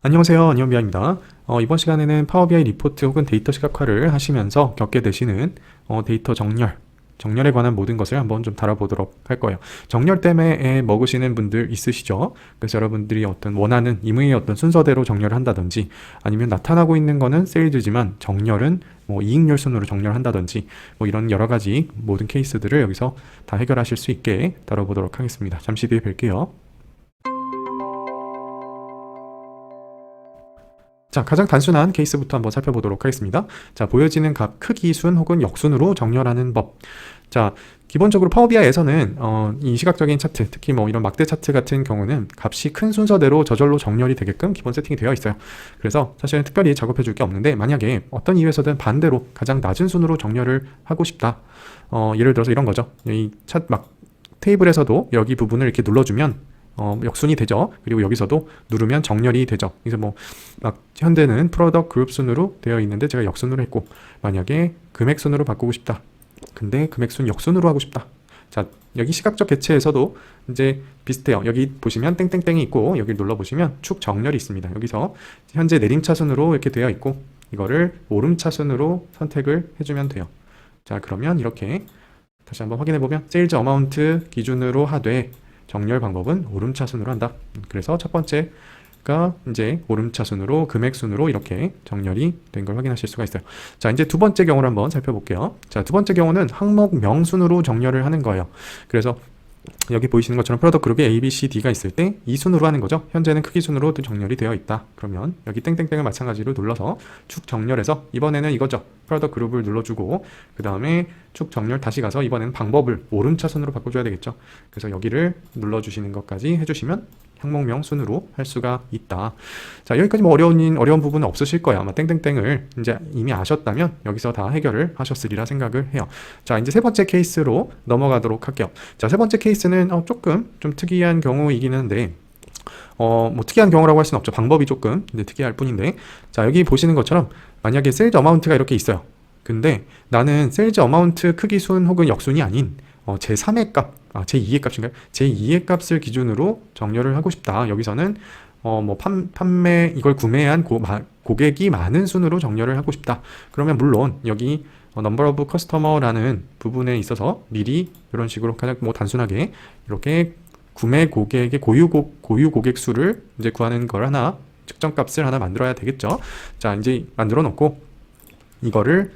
안녕하세요, 안녕비아입니다. 이번 시간에는 파워 BI 리포트 혹은 데이터 시각화를 하시면서 겪게 되시는 데이터 정렬에 관한 모든 것을 한번 좀 다뤄보도록 할 거예요. 정렬 때문에 먹으시는 분들 있으시죠? 그래서 여러분들이 어떤 원하는 임의의 어떤 순서대로 정렬을 한다든지, 아니면 나타나고 있는 거는 세일즈지만 정렬은 뭐 이익률 순으로 정렬한다든지, 뭐 이런 여러 가지 모든 케이스들을 여기서 다 해결하실 수 있게 다뤄보도록 하겠습니다. 잠시 뒤에 뵐게요. 자, 가장 단순한 케이스부터 한번 살펴보도록 하겠습니다. 자, 보여지는 값 크기 순 혹은 역순으로 정렬하는 법. 자, 기본적으로 파워 BI에서는 이 시각적인 차트, 특히 뭐 이런 막대 차트 같은 경우는 값이 큰 순서대로 저절로 정렬이 되게끔 기본 세팅이 되어 있어요. 그래서 사실은 특별히 작업해 줄 게 없는데, 만약에 어떤 이유에서든 반대로 가장 낮은 순으로 정렬을 하고 싶다. 예를 들어서 이런 거죠. 이 테이블에서도 여기 부분을 이렇게 눌러주면 역순이 되죠. 그리고 여기서도 누르면 정렬이 되죠. 그래서 뭐 막 현대는 프로덕트 그룹 순으로 되어 있는데 제가 역순으로 했고, 만약에 금액 순으로 바꾸고 싶다. 근데 금액 순 역순으로 하고 싶다. 자, 여기 시각적 개체에서도 이제 비슷해요. 여기 보시면 땡땡땡이 있고, 여기 눌러보시면 축 정렬이 있습니다. 여기서 현재 내림차순으로 이렇게 되어 있고, 이거를 오름차순으로 선택을 해주면 돼요. 자, 그러면 이렇게 다시 한번 확인해보면 세일즈 어마운트 기준으로 하되 정렬 방법은 오름차순으로 한다. 그래서 첫 번째가 이제 오름차순으로 금액순으로 이렇게 정렬이 된 걸 확인하실 수가 있어요. 자, 이제 두 번째 경우를 한번 살펴볼게요. 자, 두 번째 경우는 항목 명순으로 정렬을 하는 거예요. 그래서 여기 보이시는 것처럼 프로덕트 그룹이 A, B, C, D가 있을 때 이 순으로 하는 거죠. 현재는 크기 순으로 정렬이 되어 있다. 그러면 여기 땡땡땡을 마찬가지로 눌러서 축 정렬해서 이번에는 이거죠. 프로덕트 그룹을 눌러주고, 그 다음에 축 정렬 다시 가서 이번에는 방법을 오름차순으로 바꿔줘야 되겠죠. 그래서 여기를 눌러주시는 것까지 해주시면 항목명 순으로 할 수가 있다. 자, 여기까지 뭐 어려운 부분은 없으실 거예요. 아마 땡땡땡을 이제 이미 아셨다면 여기서 다 해결을 하셨으리라 생각을 해요. 자, 이제 세 번째 케이스로 넘어가도록 할게요. 자, 세 번째 케이스는 조금 좀 특이한 경우이긴 한데, 뭐 특이한 경우라고 할 수는 없죠. 방법이 조금 이제 특이할 뿐인데, 자, 여기 보시는 것처럼 만약에 세일즈 어마운트가 이렇게 있어요. 근데 나는 세일즈 어마운트 크기 순 혹은 역순이 아닌 제3의 값, 제2의 값인가요? 제2의 값을 기준으로 정렬을 하고 싶다. 여기서는 뭐 판매, 이걸 구매한 고객이 많은 순으로 정렬을 하고 싶다. 그러면 물론 여기 number of customer라는 부분에 있어서 미리 이런 식으로 가장 뭐 단순하게 이렇게 구매 고객의 고유 고객 수를 이제 구하는 걸 하나, 측정 값을 하나 만들어야 되겠죠. 자, 이제 만들어 놓고 이거를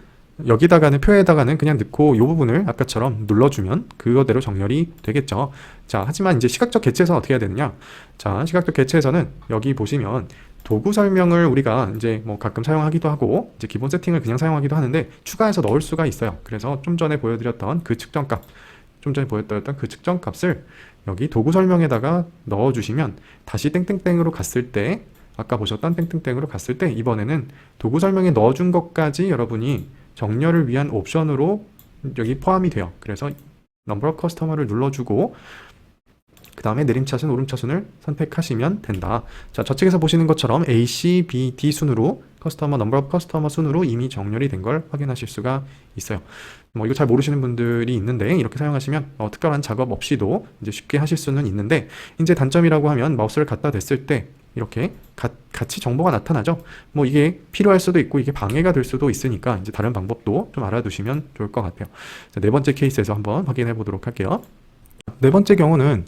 여기다가는 표에다가는 그냥 넣고 이 부분을 아까처럼 눌러주면 그거대로 정렬이 되겠죠. 자, 하지만 이제 시각적 개체에서는 어떻게 해야 되느냐? 자, 시각적 개체에서는 여기 보시면 도구 설명을 우리가 이제 뭐 가끔 사용하기도 하고, 이제 기본 세팅을 그냥 사용하기도 하는데 추가해서 넣을 수가 있어요. 그래서 좀 전에 보여드렸던 그 측정값, 을 여기 도구 설명에다가 넣어주시면 다시 땡땡땡으로 갔을 때, 아까 보셨던 땡땡땡으로 갔을 때 이번에는 도구 설명에 넣어준 것까지 여러분이 정렬을 위한 옵션으로 여기 포함이 돼요. 그래서 넘버 오브 커스터머를 눌러주고 그 다음에 내림차순, 오름차순을 선택하시면 된다. 자, 저측에서 보시는 것처럼 A, C, B, D 순으로 넘버 오브 커스터머 순으로 이미 정렬이 된 걸 확인하실 수가 있어요. 뭐 이거 잘 모르시는 분들이 있는데 이렇게 사용하시면 특별한 작업 없이도 이제 쉽게 하실 수는 있는데, 이제 단점이라고 하면 마우스를 갖다 댔을 때 이렇게 같이 정보가 나타나죠. 뭐 이게 필요할 수도 있고 이게 방해가 될 수도 있으니까 이제 다른 방법도 좀 알아두시면 좋을 것 같아요. 자, 네 번째 케이스에서 한번 확인해 보도록 할게요. 네 번째 경우는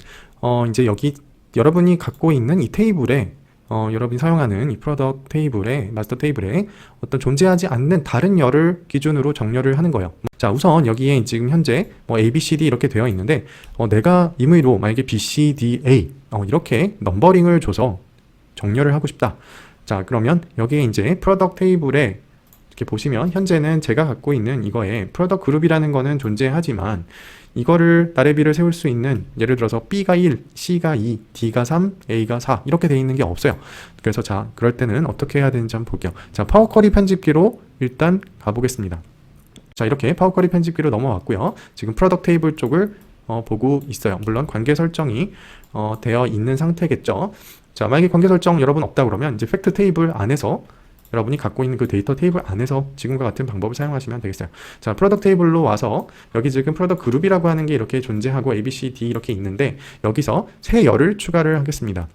이제 여기 여러분이 갖고 있는 이 테이블에 여러분이 사용하는 이 프로덕트 테이블에, 마스터 테이블에 어떤 존재하지 않는 다른 열을 기준으로 정렬을 하는 거예요. 자, 우선 여기에 지금 현재 뭐 A, B, C, D 이렇게 되어 있는데 내가 임의로 만약에 B, C, D, A 이렇게 넘버링을 줘서 정렬을 하고 싶다. 자, 그러면 여기에 이제 프로덕트 테이블에 이렇게 보시면 현재는 제가 갖고 있는 이거에 프로덕트 그룹이라는 거는 존재하지만 이거를 나래비를 세울 수 있는, 예를 들어서 B가 1, C가 2, D가 3, A가 4 이렇게 되어 있는 게 없어요. 그래서 자, 그럴 때는 어떻게 해야 되는지 한번 볼게요. 자, 파워 쿼리 편집기로 일단 가보겠습니다. 자, 이렇게 파워 쿼리 편집기로 넘어왔고요. 지금 프로덕트 테이블 쪽을 보고 있어요. 물론 관계 설정이 되어 있는 상태겠죠. 자, 만약에 관계 설정 여러분 없다 그러면 이제 팩트 테이블 안에서 여러분이 갖고 있는 그 데이터 테이블 안에서 지금과 같은 방법을 사용하시면 되겠어요. 자, 프로덕트 테이블로 와서 여기 지금 프로덕트 그룹이라고 하는 게 이렇게 존재하고 A, B, C, D 이렇게 있는데 여기서 새 열을 추가를 하겠습니다.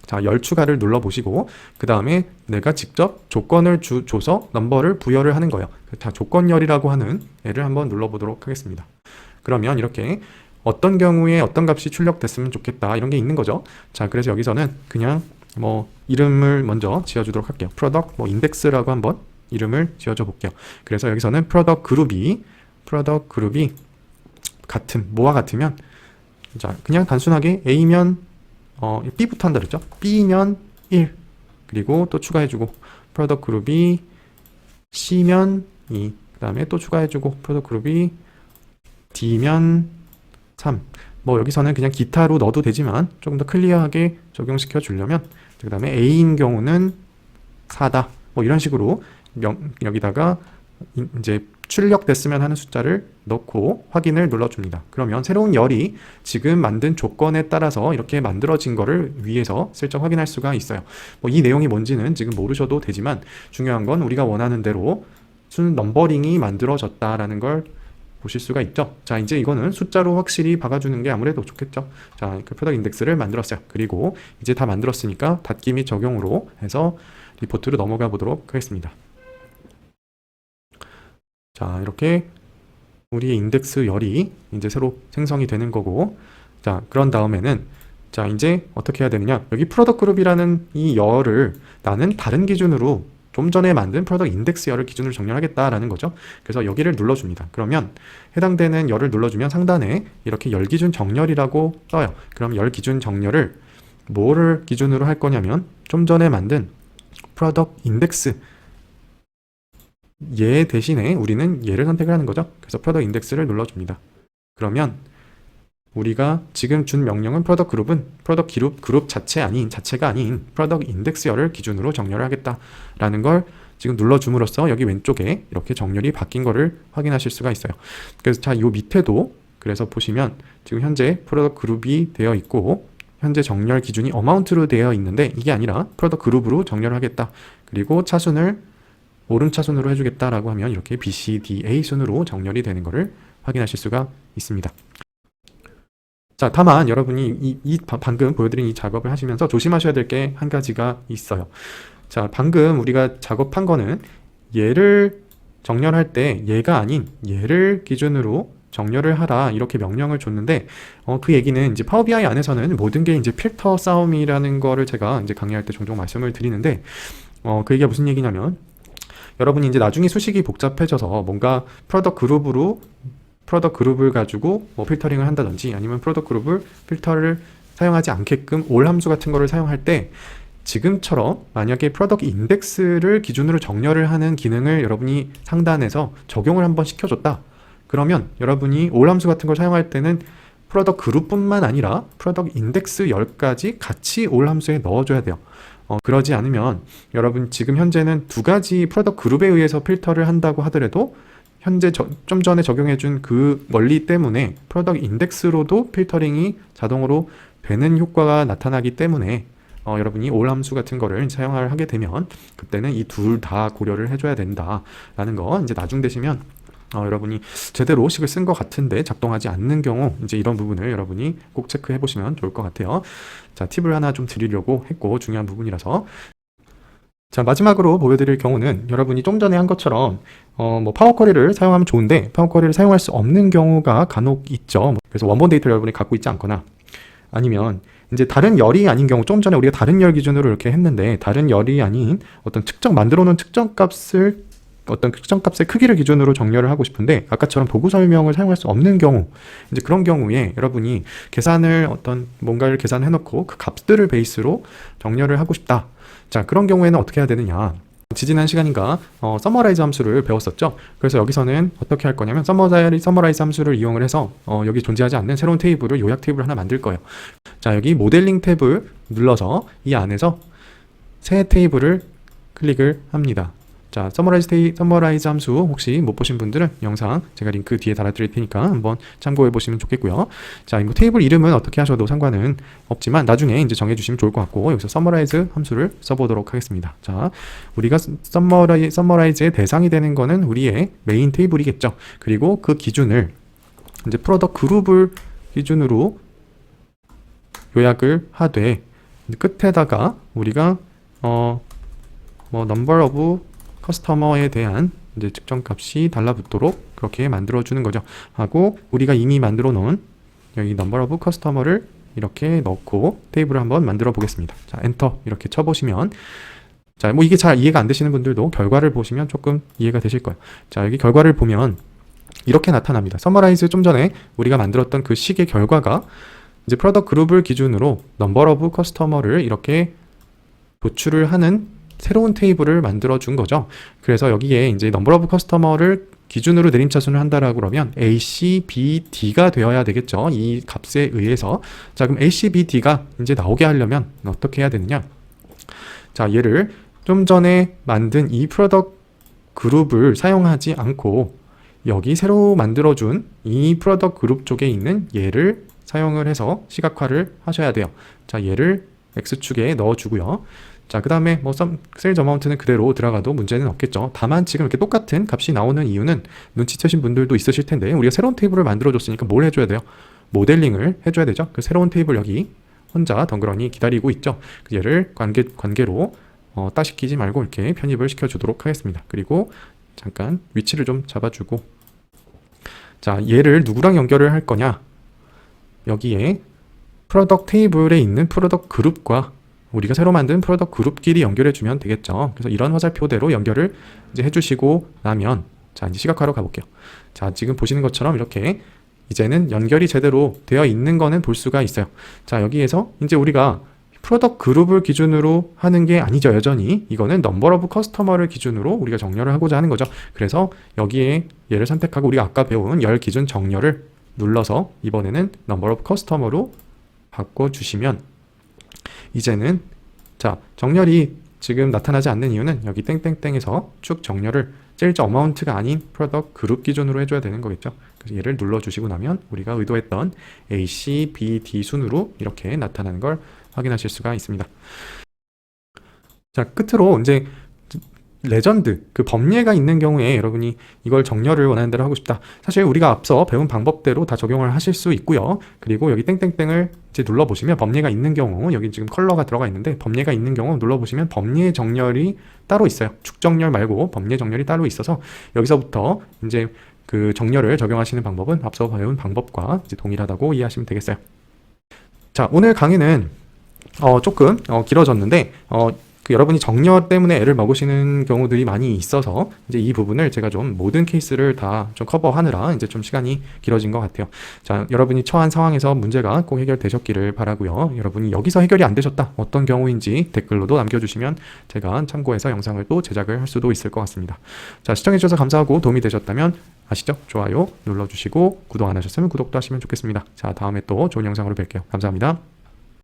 자, 열 추가를 눌러보시고 그 다음에 내가 직접 조건을 줘서 넘버를 부여를 하는 거예요. 자, 조건열이라고 하는 애를 한번 눌러보도록 하겠습니다. 그러면 이렇게 어떤 경우에 어떤 값이 출력됐으면 좋겠다 이런 게 있는 거죠. 자, 그래서 여기서는 그냥 뭐 이름을 먼저 지어주도록 할게요. product 뭐 index라고 한번 이름을 지어줘 볼게요. 그래서 여기서는 product 그룹이 같은 뭐와 같으면 자, 그냥 단순하게 A면 B부터 한다 그랬죠. B면 1 그리고 또 추가해주고 product 그룹이 C면 2 그 다음에 또 추가해주고 product 그룹이 D면 3 뭐 여기서는 그냥 기타로 넣어도 되지만 조금 더 클리어하게 적용시켜 주려면 그 다음에 A인 경우는 4다 뭐 이런 식으로 여기다가 이제 출력됐으면 하는 숫자를 넣고 확인을 눌러줍니다. 그러면 새로운 열이 지금 만든 조건에 따라서 이렇게 만들어진 거를 위에서 슬쩍 확인할 수가 있어요. 뭐 이 내용이 뭔지는 지금 모르셔도 되지만 중요한 건 우리가 원하는 대로 순 넘버링이 만들어졌다라는 걸 보실 수가 있죠. 자, 이제 이거는 숫자로 확실히 박아주는 게 아무래도 좋겠죠. 자, 그 프로덕트 인덱스를 만들었어요. 그리고 이제 다 만들었으니까 닫기 및 적용으로 해서 리포트로 넘어가 보도록 하겠습니다. 자, 이렇게 우리의 인덱스 열이 이제 새로 생성이 되는 거고, 자, 그런 다음에는 자, 이제 어떻게 해야 되느냐? 여기 프로덕트 그룹이라는 이 열을 나는 다른 기준으로 좀 전에 만든 프로덕트 인덱스 열을 기준으로 정렬하겠다라는 거죠. 그래서 여기를 눌러줍니다. 그러면 해당되는 열을 눌러주면 상단에 이렇게 열 기준 정렬이라고 떠요. 그럼 열 기준 정렬을 뭐를 기준으로 할 거냐면 좀 전에 만든 프로덕트 인덱스 얘 대신에 우리는 얘를 선택을 하는 거죠. 그래서 프로덕트 인덱스를 눌러줍니다. 그러면 우리가 지금 준 명령은 프로덕트 그룹 자체가 아닌 프로덕트 인덱스열을 기준으로 정렬을 하겠다라는 걸 지금 눌러줌으로써 여기 왼쪽에 이렇게 정렬이 바뀐 거를 확인하실 수가 있어요. 그래서 자, 요 밑에도 그래서 보시면 지금 현재 프로덕트 그룹이 되어 있고 현재 정렬 기준이 어마운트로 되어 있는데 이게 아니라 프로덕트 그룹으로 정렬을 하겠다. 그리고 차순을 오른 차순으로 해주겠다라고 하면 이렇게 BCDA 순으로 정렬이 되는 것을 확인하실 수가 있습니다. 자, 다만 여러분이 방금 보여드린 이 작업을 하시면서 조심하셔야 될 게 한 가지가 있어요. 자, 방금 우리가 작업한 거는 얘를 정렬할 때 얘가 아닌 얘를 기준으로 정렬을 하라 이렇게 명령을 줬는데 그 얘기는 이제 파워 BI 안에서는 모든 게 이제 필터 싸움이라는 거를 제가 이제 강의할 때 종종 말씀을 드리는데 그 얘기가 무슨 얘기냐면 여러분이 이제 나중에 수식이 복잡해져서 뭔가 프로덕트 그룹을 가지고 뭐 필터링을 한다든지 아니면 프로덕트 그룹을 필터를 사용하지 않게끔 올 함수 같은 거를 사용할 때 지금처럼 만약에 프로덕트 인덱스를 기준으로 정렬을 하는 기능을 여러분이 상단에서 적용을 한번 시켜줬다. 그러면 여러분이 올 함수 같은 걸 사용할 때는 프로덕트 그룹뿐만 아니라 프로덕트 인덱스 10까지 같이 올 함수에 넣어줘야 돼요. 그러지 않으면 여러분 지금 현재는 두 가지 프로덕트 그룹에 의해서 필터를 한다고 하더라도 현재 좀 전에 적용해준 그 원리 때문에 프로덕트 인덱스로도 필터링이 자동으로 되는 효과가 나타나기 때문에 여러분이 올 함수 같은 거를 사용을 하게 되면 그때는 이 둘 다 고려를 해줘야 된다라는 거 이제 나중 되시면 여러분이 제대로 식을 쓴 것 같은데 작동하지 않는 경우 이제 이런 부분을 여러분이 꼭 체크해 보시면 좋을 것 같아요. 자, 팁을 하나 좀 드리려고 했고 중요한 부분이라서 자, 마지막으로 보여드릴 경우는 여러분이 좀 전에 한 것처럼 뭐 파워쿼리를 사용하면 좋은데 파워쿼리를 사용할 수 없는 경우가 간혹 있죠. 그래서 원본 데이터를 여러분이 갖고 있지 않거나 아니면 이제 다른 열이 아닌 경우 좀 전에 우리가 다른 열 기준으로 이렇게 했는데 다른 열이 아닌 어떤 만들어 놓은 어떤 특정 값의 크기를 기준으로 정렬을 하고 싶은데 아까처럼 도구 설명을 사용할 수 없는 경우 이제 그런 경우에 여러분이 뭔가를 계산해 놓고 그 값들을 베이스로 정렬을 하고 싶다. 자, 그런 경우에는 어떻게 해야 되느냐? 지지난 시간인가 서머라이즈 함수를 배웠었죠. 그래서 여기서는 어떻게 할 거냐면 서머라이즈 함수를 이용을 해서 여기 존재하지 않는 새로운 테이블을 요약 테이블을 하나 만들 거예요. 자, 여기 모델링 탭을 눌러서 이 안에서 새 테이블을 클릭을 합니다. 자, 서머라이즈 함수 혹시 못 보신 분들은 영상 제가 링크 뒤에 달아드릴 테니까 한번 참고해 보시면 좋겠고요. 자, 이 테이블 이름은 어떻게 하셔도 상관은 없지만 나중에 이제 정해주시면 좋을 것 같고 여기서 서머라이즈 함수를 써보도록 하겠습니다. 자, 우리가 서머라이즈의 대상이 되는 거는 우리의 메인 테이블이겠죠. 그리고 그 기준을 이제 프로덕트 그룹을 기준으로 요약을 하되 끝에다가 우리가 뭐 number of customer에 대한 이제 측정 값이 달라붙도록 그렇게 만들어 주는 거죠. 하고 우리가 이미 만들어 놓은 여기 number of customer를 이렇게 넣고 테이블을 한번 만들어 보겠습니다. 자, 엔터 이렇게 쳐 보시면, 자, 뭐 이게 잘 이해가 안 되시는 분들도 결과를 보시면 조금 이해가 되실 거예요. 자, 여기 결과를 보면 이렇게 나타납니다. 서머라이즈 좀 전에 우리가 만들었던 그 식의 결과가 이제 프로덕트 그룹을 기준으로 넘버 오브 커스터머를 이렇게 도출을 하는 새로운 테이블을 만들어 준 거죠. 그래서 여기에 이제 넘버 오브 커스터머를 기준으로 내림차순을 한다라고 그러면 A, C, B, D가 되어야 되겠죠. 이 값에 의해서. 자, 그럼 A, C, B, D가 이제 나오게 하려면 어떻게 해야 되느냐? 자, 얘를 좀 전에 만든 이 프로덕트 그룹을 사용하지 않고 여기 새로 만들어준 이 프로덕트 그룹 쪽에 있는 얘를 사용을 해서 시각화를 하셔야 돼요. 자, 얘를 X축에 넣어주고요. 자, 그 다음에 뭐 세일즈 어마운트는 그대로 들어가도 문제는 없겠죠. 다만 지금 이렇게 똑같은 값이 나오는 이유는 눈치채신 분들도 있으실 텐데 우리가 새로운 테이블을 만들어줬으니까 뭘 해줘야 돼요? 모델링을 해줘야 되죠. 그 새로운 테이블 여기 혼자 덩그러니 기다리고 있죠. 얘를 관계로 따시키지 말고 이렇게 편입을 시켜주도록 하겠습니다. 그리고 잠깐 위치를 좀 잡아주고, 자, 얘를 누구랑 연결을 할 거냐? 여기에 프로덕트 테이블에 있는 프로덕트 그룹과 우리가 새로 만든 프로덕트 그룹끼리 연결해 주면 되겠죠. 그래서 이런 화살표대로 연결을 이제 해주시고 나면, 자, 이제 시각화로 가볼게요. 자, 지금 보시는 것처럼 이렇게 이제는 연결이 제대로 되어 있는 거는 볼 수가 있어요. 자, 여기에서 이제 우리가 프로덕트 그룹을 기준으로 하는 게 아니죠. 여전히 이거는 넘버 오브 커스터머를 기준으로 우리가 정렬을 하고자 하는 거죠. 그래서 여기에 얘를 선택하고 우리가 아까 배운 열 기준 정렬을 눌러서 이번에는 넘버 오브 커스터머로 바꿔주시면 이제는, 자, 정렬이 지금 나타나지 않는 이유는 여기 땡땡땡에서 쭉 정렬을 세일즈 어마운트가 아닌 프로덕트 그룹 기준으로 해줘야 되는 거겠죠. 그래서 얘를 눌러주시고 나면 우리가 의도했던 A, C, B, D 순으로 이렇게 나타나는 걸 확인하실 수가 있습니다. 자, 끝으로 이제 레전드, 그 범례가 있는 경우에 여러분이 이걸 정렬을 원하는 대로 하고 싶다. 사실 우리가 앞서 배운 방법대로 다 적용을 하실 수 있고요. 그리고 여기 땡땡땡을 이제 눌러보시면 범례가 있는 경우, 여기 지금 컬러가 들어가 있는데 범례가 있는 경우 눌러보시면 범례 정렬이 따로 있어요. 축 정렬 말고 범례 정렬이 따로 있어서 여기서부터 이제 그 정렬을 적용하시는 방법은 앞서 배운 방법과 이제 동일하다고 이해하시면 되겠어요. 자, 오늘 강의는 조금 길어졌는데 그 여러분이 정렬 때문에 애를 먹으시는 경우들이 많이 있어서 이제 이 부분을 제가 좀 모든 케이스를 다 좀 커버하느라 이제 좀 시간이 길어진 것 같아요. 자, 여러분이 처한 상황에서 문제가 꼭 해결되셨기를 바라고요. 여러분이 여기서 해결이 안 되셨다, 어떤 경우인지 댓글로도 남겨주시면 제가 참고해서 영상을 또 제작을 할 수도 있을 것 같습니다. 자, 시청해주셔서 감사하고 도움이 되셨다면 아시죠? 좋아요 눌러주시고 구독 안 하셨으면 구독도 하시면 좋겠습니다. 자, 다음에 또 좋은 영상으로 뵐게요. 감사합니다.